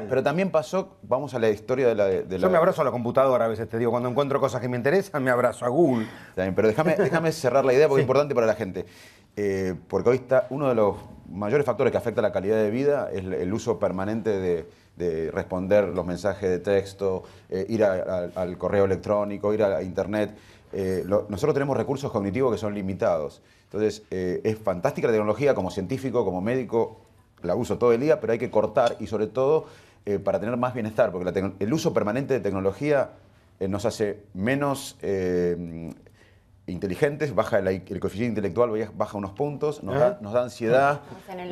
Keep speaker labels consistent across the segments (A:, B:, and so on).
A: Pero también pasó, vamos a la historia de la...
B: Yo me abrazo a la computadora a veces, te digo, cuando encuentro cosas que me interesan, me abrazo a Google.
A: También, pero déjame cerrar la idea porque es importante para la gente. Porque hoy está uno de los mayores factores que afecta la calidad de vida es el uso permanente de responder los mensajes de texto, ir al correo electrónico, ir a internet. Nosotros tenemos recursos cognitivos que son limitados. Entonces, es fantástica la tecnología como científico, como médico, la uso todo el día, pero hay que cortar y sobre todo para tener más bienestar, porque el uso permanente de tecnología nos hace menos inteligentes, baja el coeficiente intelectual, baja unos puntos, nos da ansiedad,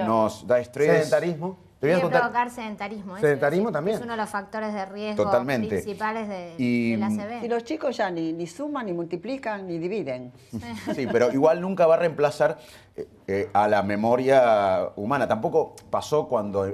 A: nos da estrés.
B: Sedentarismo.
C: Puede provocar sedentarismo.
B: Sedentarismo también.
C: Es uno de los factores de riesgo principales del ACV.
D: Y los chicos ya ni suman, ni multiplican, ni dividen.
A: Sí, pero igual nunca va a reemplazar a la memoria humana. Tampoco pasó cuando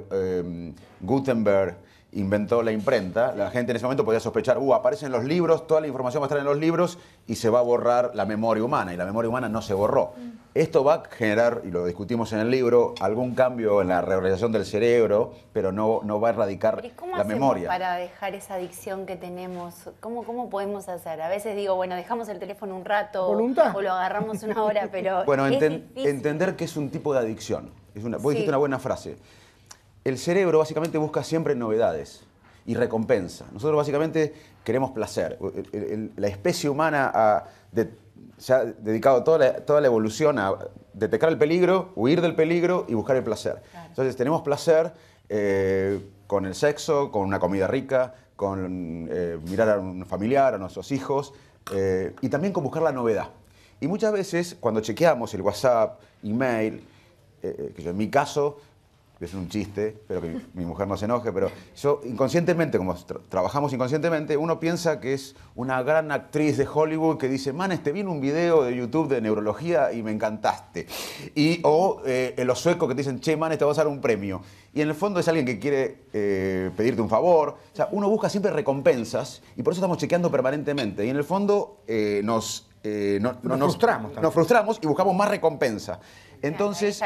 A: Gutenberg inventó la imprenta. La gente en ese momento podía sospechar, aparecen los libros, toda la información va a estar en los libros y se va a borrar la memoria humana. Y la memoria humana no se borró. Esto va a generar, y lo discutimos en el libro, algún cambio en la reorganización del cerebro, pero no va a erradicar la memoria.
E: Para dejar esa adicción que tenemos? ¿Cómo podemos hacer? A veces digo, bueno, dejamos el teléfono un rato o lo agarramos una hora, pero
A: bueno,
E: es difícil.
A: Entender que es un tipo de adicción. Vos dijiste una buena frase. El cerebro básicamente busca siempre novedades y recompensa. Nosotros básicamente queremos placer. La especie humana se ha dedicado toda la evolución a detectar el peligro, huir del peligro y buscar el placer. Claro. Entonces tenemos placer con el sexo, con una comida rica, con mirar a un familiar, a nuestros hijos y también con buscar la novedad. Y muchas veces cuando chequeamos el WhatsApp, email, que yo en mi caso... es un chiste, espero que mi mujer no se enoje, pero yo inconscientemente, como trabajamos inconscientemente, uno piensa que es una gran actriz de Hollywood que dice, te vi en un video de YouTube de neurología y me encantaste. O los suecos que te dicen, te vamos a dar un premio. Y en el fondo es alguien que quiere pedirte un favor. O sea, uno busca siempre recompensas y por eso estamos chequeando permanentemente. Y en el fondo nos frustramos y buscamos más recompensa. Entonces,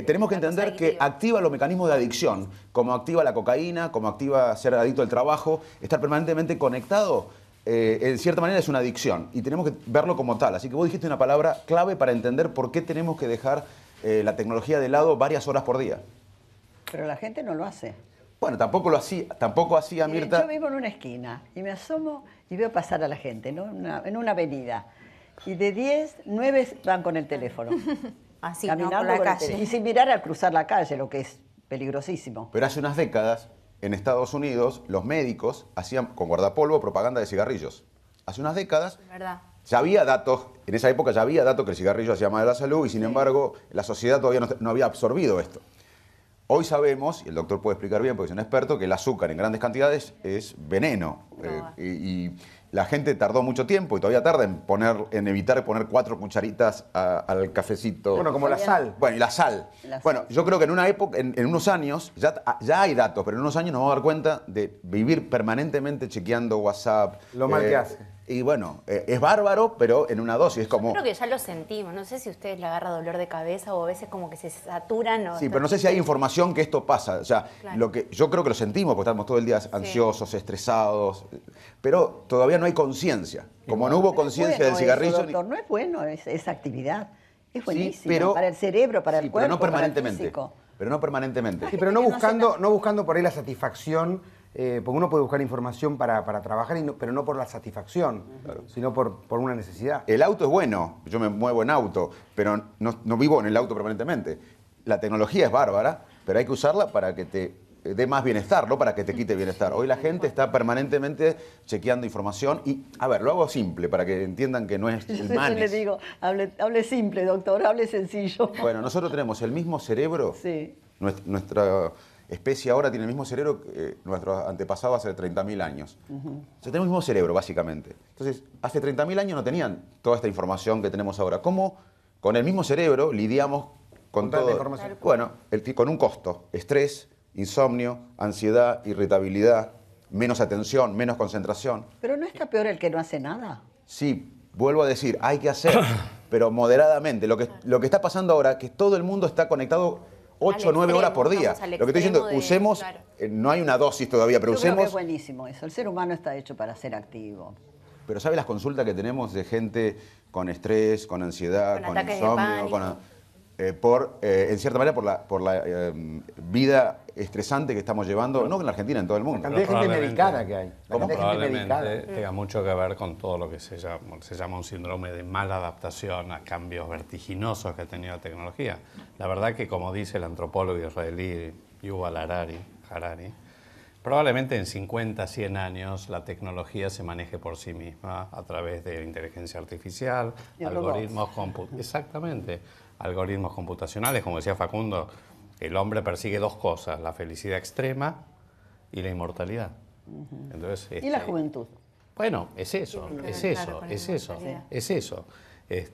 A: tenemos que entender que activa los mecanismos de adicción, como activa la cocaína, como activa ser adicto al trabajo, estar permanentemente conectado, en cierta manera es una adicción y tenemos que verlo como tal. Así que vos dijiste una palabra clave para entender por qué tenemos que dejar la tecnología de lado varias horas por día.
D: Pero la gente no lo hace.
A: Bueno, tampoco hacía Mirta.
D: Yo vivo en una esquina y me asomo y veo pasar a la gente, ¿no? en una avenida. Y de 10, 9 van con el teléfono.
C: Así,
D: caminando
C: por la calle.
D: Y sin mirar al cruzar la calle, lo que es peligrosísimo.
A: Pero hace unas décadas, en Estados Unidos, los médicos hacían con guardapolvo propaganda de cigarrillos. Hace unas décadas, ya había datos, en esa época ya había datos que el cigarrillo hacía mal a la salud y sin embargo la sociedad todavía no había absorbido esto. Hoy sabemos, y el doctor puede explicar bien porque es un experto, que el azúcar en grandes cantidades es veneno. Y la gente tardó mucho tiempo y todavía tarda en evitar poner 4 cucharitas al cafecito.
B: Bueno, como la sal.
A: Bueno, y la sal. Bueno, yo creo que en una época, en unos años, ya hay datos, pero en unos años nos vamos a dar cuenta de vivir permanentemente chequeando WhatsApp.
B: Lo mal que hace.
A: Y bueno, es bárbaro, pero en una dosis. Es como...
E: Yo creo que ya lo sentimos. No sé si a ustedes le agarra dolor de cabeza o a veces como que se saturan.
A: Sí, pero no sé si hay información que esto pasa. O sea, yo creo que lo sentimos porque estamos todo el día ansiosos, estresados, pero todavía no hay conciencia. Como no hubo conciencia del cigarrillo...
D: Doctor, no es bueno esa actividad. Es buenísimo
A: pero,
D: para el cerebro, para el cuerpo,
A: pero no permanentemente.
D: para el físico.
A: Pero no permanentemente.
B: Sí, pero no buscando por ahí la satisfacción, porque uno puede buscar información para trabajar, pero no por la satisfacción, sino por una necesidad.
A: El auto es bueno, yo me muevo en auto, pero no vivo en el auto permanentemente. La tecnología es bárbara, pero hay que usarla para que te dé más bienestar, no para que te quite bienestar. Hoy la gente está permanentemente chequeando información y, a ver, lo hago simple para que entiendan que no es el manes.
D: Yo le digo, hable simple, doctor, hable sencillo.
A: Bueno, nosotros tenemos el mismo cerebro, nuestra especie ahora tiene el mismo cerebro que nuestros antepasados hace 30.000 años. O sea, tenemos el mismo cerebro, básicamente. Entonces, hace 30.000 años no tenían toda esta información que tenemos ahora. ¿Cómo con el mismo cerebro lidiamos con toda
B: la información?
A: Bueno, con un costo, estrés, insomnio, ansiedad, irritabilidad, menos atención, menos concentración.
D: ¿Pero no está peor el que no hace nada?
A: Sí, vuelvo a decir, hay que hacer, pero moderadamente. Lo que está pasando ahora es que todo el mundo está conectado 8 o 9 horas por día. Lo que estoy diciendo, usemos,
E: claro.
A: No hay una dosis todavía, pero
D: Yo
A: usemos...
D: creo que es buenísimo eso. El ser humano está hecho para ser activo.
A: Pero ¿sabe las consultas que tenemos de gente con estrés, con ansiedad, con insomnio, en cierta manera por la vida estresante que estamos llevando, no en la Argentina, en todo el mundo?
B: La cantidad de gente medicada que hay.
F: Probablemente tenga mucho que ver con todo lo que se llama un síndrome de mala adaptación a cambios vertiginosos que ha tenido la tecnología. La verdad que, como dice el antropólogo israelí Yuval Harari, probablemente en 50, 100 años la tecnología se maneje por sí misma a través de inteligencia artificial, algoritmos algoritmos computacionales. Como decía Facundo, el hombre persigue dos cosas, la felicidad extrema y la inmortalidad. Entonces,
D: y la juventud.
F: Bueno, es eso.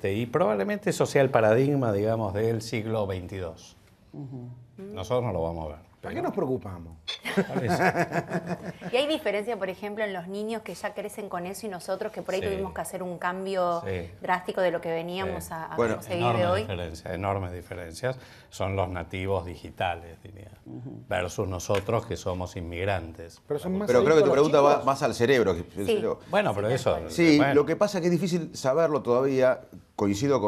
F: Y probablemente eso sea el paradigma, digamos, del siglo XXII. Nosotros no lo vamos a ver.
B: ¿Para qué nos preocupamos?
E: Y hay diferencia, por ejemplo, en los niños que ya crecen con eso y nosotros que por ahí tuvimos que hacer un cambio drástico de lo que veníamos a cómo se vive hoy.
F: Enormes diferencias. Son los nativos digitales, diría, versus nosotros que somos inmigrantes.
A: Pero creo que tu pregunta va más al cerebro.
F: Bueno, pero eso...
A: Sí, lo que pasa es que es difícil saberlo todavía. Coincido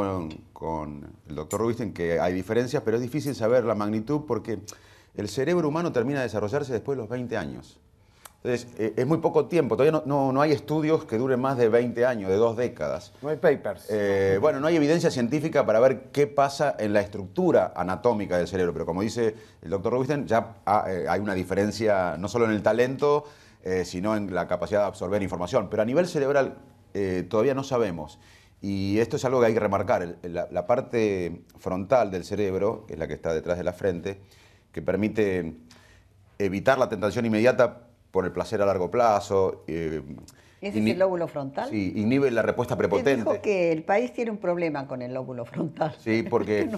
A: con el doctor Rubinstein que hay diferencias, pero es difícil saber la magnitud porque el cerebro humano termina de desarrollarse después de los 20 años. Entonces, es muy poco tiempo. Todavía no hay estudios que duren más de 20 años, de 2 décadas.
B: No hay papers.
A: No hay evidencia científica para ver qué pasa en la estructura anatómica del cerebro. Pero como dice el doctor Rubinstein, ya hay una diferencia no solo en el talento, sino en la capacidad de absorber información. Pero a nivel cerebral todavía no sabemos. Y esto es algo que hay que remarcar. La parte frontal del cerebro, que es la que está detrás de la frente, que permite evitar la tentación inmediata por el placer a largo plazo.
D: ¿Ese es el lóbulo frontal?
A: Sí, inhibe la respuesta prepotente.
D: Dijo que el país tiene un problema con el lóbulo frontal.
A: Sí, porque...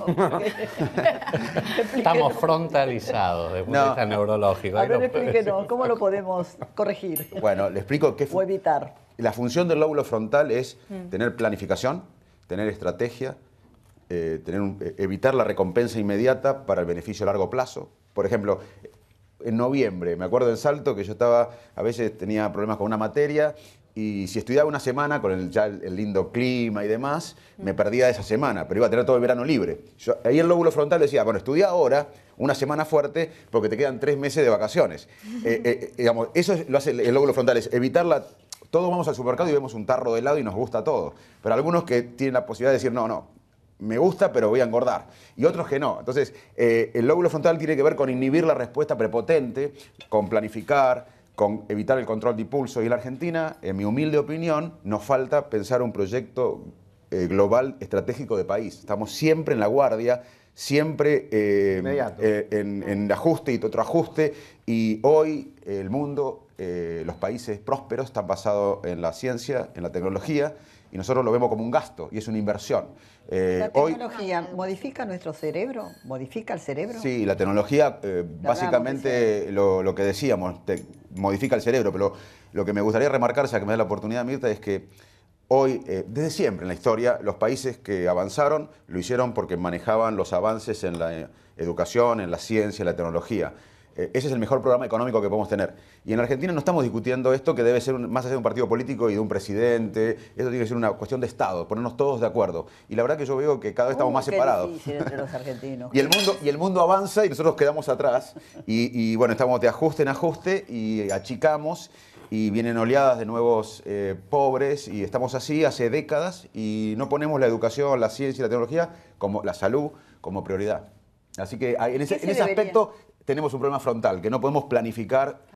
F: Estamos frontalizados desde el punto de vista neurológico.
D: A ver, explíquenos, ¿cómo lo podemos corregir?
A: Bueno, le explico qué...
D: O evitar.
A: La función del lóbulo frontal es tener planificación, tener estrategia, evitar la recompensa inmediata para el beneficio a largo plazo. Por ejemplo, en noviembre, me acuerdo en Salto que yo a veces tenía problemas con una materia y si estudiaba una semana con el lindo clima y demás, me perdía esa semana, pero iba a tener todo el verano libre. Ahí el lóbulo frontal decía, bueno, estudia ahora, una semana fuerte, porque te quedan 3 meses de vacaciones. Eso lo hace el lóbulo frontal, es evitar Todos vamos al supermercado y vemos un tarro de helado y nos gusta todo. Pero algunos que tienen la posibilidad de decir, no, me gusta, pero voy a engordar. Y otros que no. Entonces, el lóbulo frontal tiene que ver con inhibir la respuesta prepotente, con planificar, con evitar el control de impulso. Y en la Argentina, en mi humilde opinión, nos falta pensar un proyecto global estratégico de país. Estamos siempre en la guardia, siempre en ajuste y otro ajuste. Y hoy el mundo, los países prósperos están basados en la ciencia, en la tecnología, y nosotros lo vemos como un gasto y es una inversión.
D: ¿La tecnología modifica nuestro cerebro? ¿Modifica el cerebro?
A: Sí, la tecnología básicamente lo que decíamos, modifica el cerebro, pero lo que me gustaría remarcar, ya que me da la oportunidad, Mirta, es que hoy, desde siempre en la historia, los países que avanzaron lo hicieron porque manejaban los avances en la educación, en la ciencia, en la tecnología. Ese es el mejor programa económico que podemos tener. Y en Argentina no estamos discutiendo esto, que debe ser más allá de un partido político y de un presidente. Esto tiene que ser una cuestión de Estado, ponernos todos de acuerdo. Y la verdad que yo veo que cada vez estamos más separados.
D: Difícil entre los argentinos.
A: Y el mundo avanza y nosotros quedamos atrás. Y bueno, estamos de ajuste en ajuste y achicamos. Y vienen oleadas de nuevos pobres. Y estamos así hace décadas. Y no ponemos la educación, la ciencia y la tecnología, como la salud, como prioridad. Así que en ese aspecto tenemos un problema frontal, que no podemos planificar